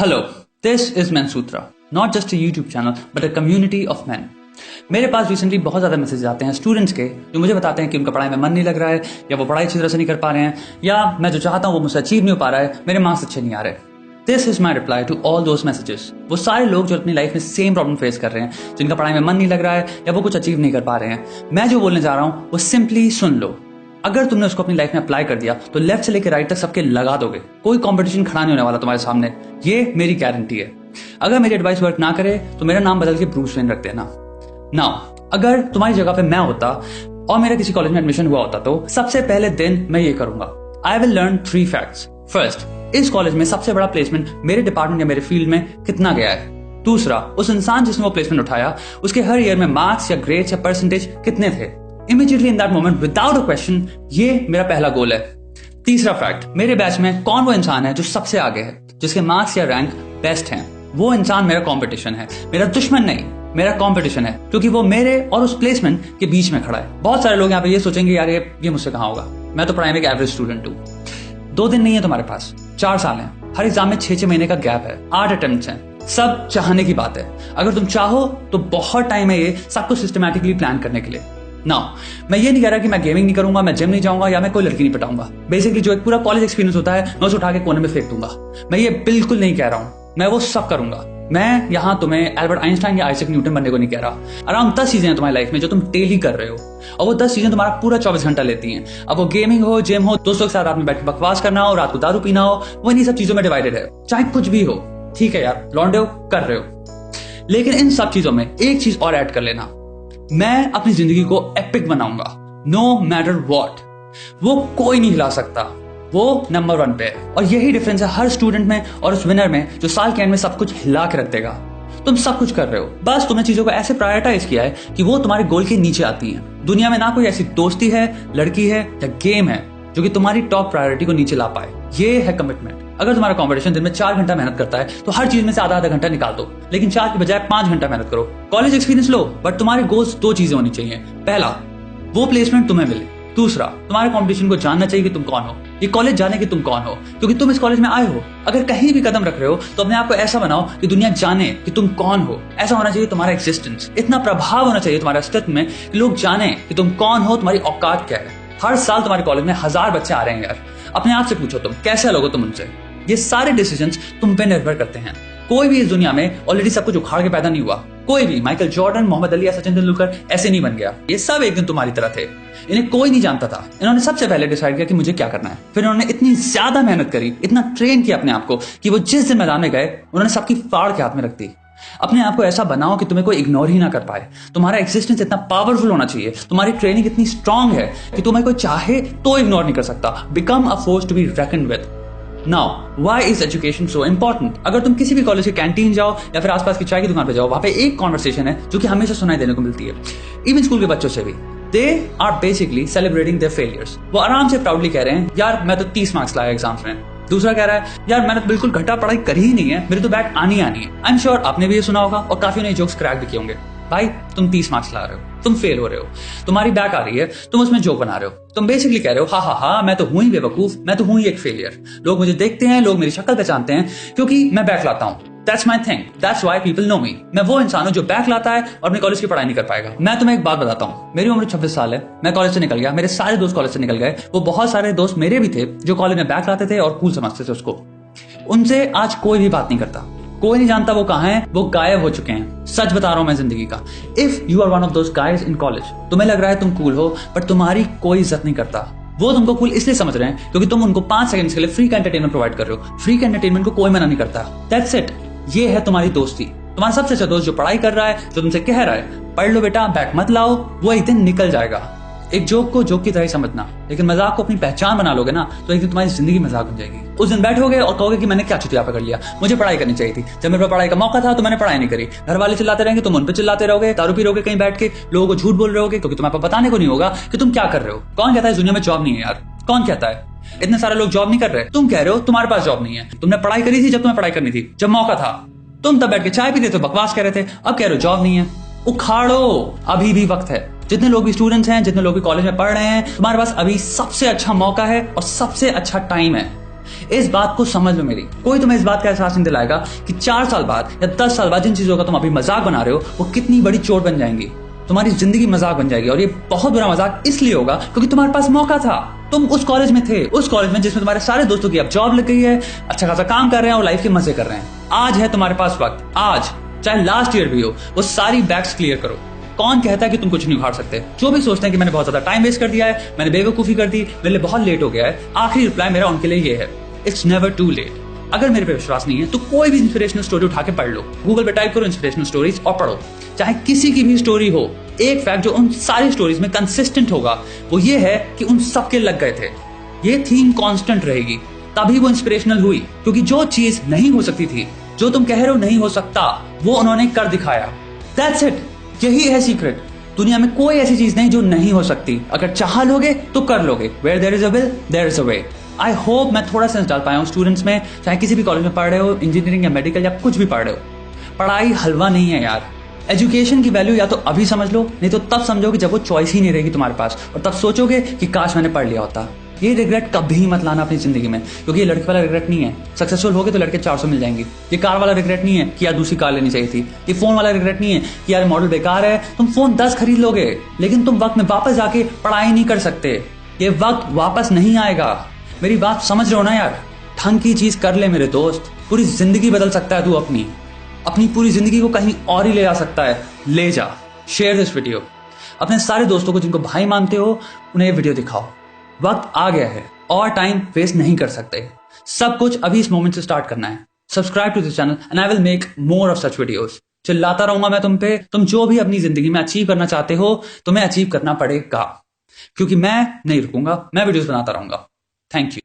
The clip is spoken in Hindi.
Hello, this is Mansutra, not just a YouTube channel but a community of men. मेरे पास रिसेंटली बहुत ज़्यादा मैसेज आते हैं स्टूडेंट्स के जो मुझे बताते हैं कि उनका पढ़ाई में मन नहीं लग रहा है या वो पढ़ाई अच्छी तरह से नहीं कर पा रहे हैं या मैं जो चाहता हूँ वो मुझसे अचीव नहीं हो पा रहा है, मेरे मार्क्स अच्छे नहीं आ रहे। This is my reply to all those messages. वो सारे लोग जो अपनी लाइफ में सेम प्रॉब्लम फेस कर रहे हैं, जिनका पढ़ाई में मन नहीं लग रहा है या वो कुछ अचीव नहीं कर पा रहे हैं, मैं जो बोलने जा रहा हूँ वो सिंपली सुन लो। अगर तुमने उसको अपनी लाइफ में अप्लाई कर दिया तो लेफ्ट से लेकर राइट तक सबके लगा दोगे, कोई कंपटीशन खड़ा नहीं होने वाला तुम्हारे सामने, ये मेरी गारंटी है। अगर मेरी एडवाइस वर्क ना करे तो मेरा नाम बदल के ब्रूस वेन रख देना। नाउ अगर तुम्हारी जगह पे मैं होता और मेरा किसी कॉलेज में एडमिशन हुआ होता तो सबसे पहले दिन मैं ये करूंगा, I will learn 3 facts. First, इस कॉलेज में सबसे बड़ा प्लेसमेंट मेरे डिपार्टमेंट या मेरे फील्ड में कितना गया है। दूसरा, उस इंसान जिसने वो प्लेसमेंट उठाया उसके हर ईयर में मार्क्स या ग्रेड्स या परसेंटेज कितने थे। Immediately in that moment without a question, ये मेरा पहला गोल है। तीसरा फैक्ट, मेरे बैच में कौन वो इंसान है जो सबसे आगे है, जिसके मार्क्स या रैंक बेस्ट हैं। वो इंसान मेरा कंपटीशन है, मेरा दुश्मन नहीं, मेरा कंपटीशन है, क्योंकि वो मेरे और उस प्लेसमेंट के बीच में खड़ा है। बहुत सारे लोग यहाँ पे ये सोचेंगे यार ये मुझसे कहाँ होगा, मैं तो पढ़ाई में एक एवरेज स्टूडेंट हूँ। 2 दिन नहीं है तुम्हारे पास, 4 साल हैं, हर एग्जाम में 6-6 महीने का गैप है, 8 अटेम्प्ट्स हैं। सब चाहने की बात है। अगर तुम चाहो तो बहुत टाइम है ये सब कुछ सिस्टमैटिकली प्लान करने के लिए। नाउ मैं ये नहीं कह रहा कि मैं गेमिंग नहीं करूंगा, मैं जिम नहीं जाऊंगा या मैं कोई लड़की नहीं पटाऊंगा। बेसिकली जो एक पूरा कॉलेज एक्सपीरियंस होता है मैं उसे उठा के कोने में फेंक दूंगा। मैं ये बिल्कुल नहीं कह रहा हूं, मैं वो सब करूंगा। मैं यहाँ तुम्हें एल्बर्ट आइंस्टाइन या आइजैक न्यूटन बनने को नहीं कह रहा। अराउंड 10 चीजें हैं तुम्हारी लाइफ में जो तुम डेली कर रहे हो और वो 10 चीजें तुम्हारा पूरा 24 घंटा लेती हैं। अब वो गेमिंग हो, जिम हो, दोस्तों के साथ रात में बैठ के बकवास करना हो, रात को दारू पीना हो, वो इन्हीं सब चीजों में डिवाइडेड है। चाहे कुछ भी हो, ठीक है यार, लौंडे हो, कर रहे हो, लेकिन इन सब चीजों में एक चीज और ऐड कर लेना, मैं अपनी जिंदगी को एपिक बनाऊंगा, नो मैटर व्हाट। वो कोई नहीं हिला सकता, वो नंबर 1 पे है। और यही डिफरेंस है हर स्टूडेंट में और उस विनर में जो साल के एंड में सब कुछ हिला के रख देगा। तुम सब कुछ कर रहे हो, बस तुमने चीजों को ऐसे प्रायोरिटाइज किया है कि वो तुम्हारे गोल के नीचे आती हैं। दुनिया में ना कोई ऐसी दोस्ती है, लड़की है या गेम है जो कि तुम्हारी टॉप प्रायोरिटी को नीचे ला पाए। ये है कमिटमेंट। अगर तुम्हारा कॉम्पिटिशन दिन में 4 घंटा मेहनत करता है तो हर चीज में से आधा घंटा निकाल दो, लेकिन 4 की बजाय 5 घंटा मेहनत करो। कॉलेज एक्सपीरियंस लो, बट तुम्हारे गोल्स 2 चीजें होनी चाहिए। पहला, वो प्लेसमेंट तुम्हें मिले। दूसरा, तुम्हारे कंपटीशन को जानना चाहिए कि तुम कौन हो, ये कॉलेज जाने कि तुम कौन हो, क्योंकि तुम इस कॉलेज में आए हो। अगर कहीं भी कदम रख रहे हो तो अपने आप को ऐसा बनाओ कि दुनिया जाने कि तुम कौन हो। ऐसा होना चाहिए तुम्हारा एग्जिस्टेंस, इतना प्रभाव होना चाहिए तुम्हारे अस्तित्व में कि लोग जाने कि तुम कौन हो, तुम्हारी औकात क्या है। हर साल तुम्हारे कॉलेज में 1000 बच्चे आ रहे हैं यार, अपने आप से पूछो तुम कैसे लोगे तुम उनसे। ये सारे डिसीजंस तुम पे निर्भर करते हैं। कोई भी इस दुनिया में ऑलरेडी सब कुछ उखाड़ के पैदा नहीं हुआ। कोई भी माइकल जॉर्डन, मोहम्मद अली या सचिन तेंदुलकर ऐसे नहीं बन गया। ये सब एक दिन तुम्हारी तरह थे, इन्हें कोई नहीं जानता था। इन्होंने सबसे पहले डिसाइड किया कि मुझे क्या करना है, फिर इन्होंने इतनी ज्यादा मेहनत करी, इतना ट्रेन किया अपने आप को कि वो जिस दिन मैदान में गए उन्होंने सबकी फाड़ के हाथ में रख दी। अपने आप को ऐसा बनाओ कि तुम्हें कोई इग्नोर ही ना कर पाए। तुम्हारा एक्सिस्टेंस इतना पावरफुल होना चाहिए, तुम्हारी ट्रेनिंग इतनी स्ट्रांग है कि तुम्हें कोई चाहे तो इग्नोर नहीं कर सकता। Become a force to be reckoned with. Now why is education so important? अगर तुम किसी भी कॉलेज के कैंटीन जाओ या फिर आसपास की चाय की दुकान पे जाओ, वहां पे एक कॉन्वर्सेशन है जो कि हमेशा सुनाई देने को मिलती है, इवन स्कूल के बच्चों से भी। They are basically celebrating their failures. वो आराम से प्राउडली कह रहे हैं यार मैं तो 30 मार्क्स लाया एग्जाम्स में। दूसरा कह रहा है यार मैंने तो बिल्कुल घटा पढ़ाई करी ही नहीं है, मेरी तो बैक आनी है। आई एम श्योर आपने भी ये सुना होगा और काफी नए जोक्स क्रैक भी किए होंगे। भाई तुम 30 मार्क्स ला रहे हो, तुम फेल हो रहे हो, तुम्हारी बैक आ रही है, तुम उसमें जोक बना रहे हो। तुम बेसिकली कह रहे हो हाँ मैं तो हूं ही बेवकूफ, मैं तो हूं ही एक फेलियर। लोग मुझे देखते हैं, लोग मेरी शक्ल पहचानते हैं क्योंकि मैं बैक लाता हूं। That's my thing. That's why people know me. मैं वो इंसान हूं जो बैक लाता है और अपने कॉलेज की पढ़ाई नहीं कर पाएगा। मैं तुम्हें एक बात बताता हूं, मेरी उम्र 26 साल है, मैं कॉलेज से निकल गया, मेरे सारे दोस्त कॉलेज से निकल गए। वो बहुत सारे दोस्त मेरे भी थे जो कॉलेज में बैक लाते थे और कूल समझते थे उसको। उनसे आज कोई भी बात नहीं करता, कोई नहीं जानता वो कहां है, वो गायब हो चुके हैं। सच बता रहा हूं मैं जिंदगी का। If you are one of those guys in college, तुम्हें लग रहा है तुम कूल हो, बट तुम्हारी कोई इज्जत नहीं करता। वो तुमको कूल इसलिए समझ रहे हैं क्योंकि तुम उनको 5 सेकंड्स के लिए फ्री का एंटरटेनमेंट प्रोवाइड कर रहे हो। फ्री का एंटरटेनमेंट को कोई मना नहीं करता। That's it. ये है तुम्हारी दोस्ती। तुम्हारा सबसे अच्छा दोस्त जो पढ़ाई कर रहा है, जो तुमसे कह रहा है पढ़ लो बेटा, बैक मत लाओ, वो एक दिन निकल जाएगा। एक जोक को जोक की तरह ही समझना, लेकिन मजाक को अपनी पहचान बना लोगे ना तो एक दिन तुम्हारी जिंदगी मजाक बन जाएगी। उस दिन बैठोगे और कहोगे कि मैंने क्या चुतिया पकड़ लिया, मुझे पढ़ाई करनी चाहिए थी। जब मेरे पास पढ़ाई का मौका था तो मैंने पढ़ाई नहीं करी। घर वाले चिल्लाते रहेंगे, तुम उन पर चिल्लाते रहोगे, दारू पी रहोगे कहीं बैठ के, लोगों को झूठ बोल रहे होगे क्योंकि तुम्हारे पास बताने को नहीं होगा कि तुम क्या कर रहे हो। कौन कहता है इस दुनिया में जॉब नहीं है यार? कौन कहता है? इतने सारे लोग जॉब नहीं कर रहे। तुम कह रहे हो तुम्हारे पास जॉब नहीं है। तुमने पढ़ाई करी थी जब तुम्हें पढ़ाई करनी थी, जब मौका था। तुम तब बैठ के चाय पीते थे, बकवास कर रहे थे, अब कह रहे हो जॉब नहीं है। उखाड़ो, अभी भी वक्त है। जितने लोग भी स्टूडेंट्स हैं, जितने लोग भी कॉलेज में पढ़ रहे हैं, तुम्हारे पास अभी सबसे अच्छा मौका है और सबसे अच्छा टाइम है। इस बात को समझ लो मेरी, कोई तुम्हें इस बात का एहसास नहीं दिलाएगा कि 4 साल बाद या 10 साल बाद जिन चीजों का तुम अभी मजाक बना रहे हो वो कितनी बड़ी चोट बन जाएंगी। तुम्हारी जिंदगी मजाक बन जाएगी, और ये बहुत बुरा मजाक इसलिए होगा क्योंकि तुम्हारे पास मौका था। तुम उस कॉलेज में थे, उस कॉलेज में जिसमें तुम्हारे सारे दोस्तों की अब जॉब लग गई है, अच्छा खासा काम कर रहे हैं और लाइफ के मजे कर रहे हैं। आज है तुम्हारे पास वक्त, आज चाहे लास्ट ईयर भी हो, वो सारी बैग्स क्लियर करो। कौन कहता है कि तुम कुछ नहीं उखाड़ सकते? जो भी सोचते हैं कि मैंने बहुत ज्यादा टाइम वेस्ट कर दिया है, मैंने बेवकूफी कर दी, मेरे लिए बहुत लेट हो गया है, आखिरी रिप्लाई मेरा उनके लिए ये है, इट्स नेवर टू लेट। अगर मेरे पे विश्वास नहीं है तो कोई भी इंस्पिरेशनल स्टोरी उठा के पढ़ लो, गूगल पे टाइप करो इंस्पिरेशनल स्टोरीज और पढ़ो। चाहे किसी की भी स्टोरी हो, एक फैक्ट जो उन सारी स्टोरीज में कंसिस्टेंट होगा वो ये है कि उन सबके लग गए थे। ये थीम कांस्टेंट रहेगी, तभी वो इंस्पिरेशनल हुई, क्योंकि जो चीज नहीं हो सकती थी, जो तुम कह रहे हो नहीं हो सकता, वो उन्होंने कर दिखाया। दैट्स इट, यही है सीक्रेट। दुनिया में कोई ऐसी चीज नहीं जो नहीं हो सकती, अगर चाह लोगे तो कर लोगे। Where there is a will there is a way. I hope मैं थोड़ा सेंस डाल पाया हूँ स्टूडेंट्स में, चाहे किसी भी कॉलेज में पढ़ रहे हो, इंजीनियरिंग या मेडिकल या कुछ भी पढ़ रहे हो। पढ़ाई हलवा नहीं है यार। एजुकेशन की वैल्यू या तो अभी समझ लो, नहीं तो तब समझोगे जब वो चॉइस ही नहीं रहेगी तुम्हारे पास, और तब सोचोगे कि काश मैंने पढ़ लिया होता। ये रिग्रेट कभी मत लाना अपनी जिंदगी में, क्योंकि ये लड़के वाला रिग्रेट नहीं है, सक्सेसफुल होगे तो लड़के 400 मिल जाएंगे। ये कार वाला रिग्रेट नहीं है कि यार दूसरी कार लेनी चाहिए थी। ये फोन वाला रिग्रेट नहीं है कि यार मॉडल बेकार है, तुम फोन 10 खरीद लोगे, लेकिन तुम वक्त में वापस जाके पढ़ाई नहीं कर सकते। ये वक्त वापस नहीं आएगा। मेरी बात समझ रहे हो ना यार? ढंग की चीज कर ले मेरे दोस्त, पूरी जिंदगी बदल सकता है तू। अपनी पूरी जिंदगी को कहीं और ही ले आ सकता है। ले जा। शेयर दिस वीडियो अपने सारे दोस्तों को जिनको भाई मानते हो, उन्हें ये वीडियो दिखाओ। वक्त आ गया है और टाइम वेस्ट नहीं कर सकते। सब कुछ अभी इस मोमेंट से स्टार्ट करना है। Subscribe to this channel and I will make more of such videos. चिल्लाता रहूंगा मैं तुम पे। तुम जो भी अपनी जिंदगी में अचीव करना चाहते हो, तुम्हें अचीव करना पड़ेगा, क्योंकि मैं नहीं रुकूंगा, मैं वीडियोस बनाता रहूंगा। Thank you.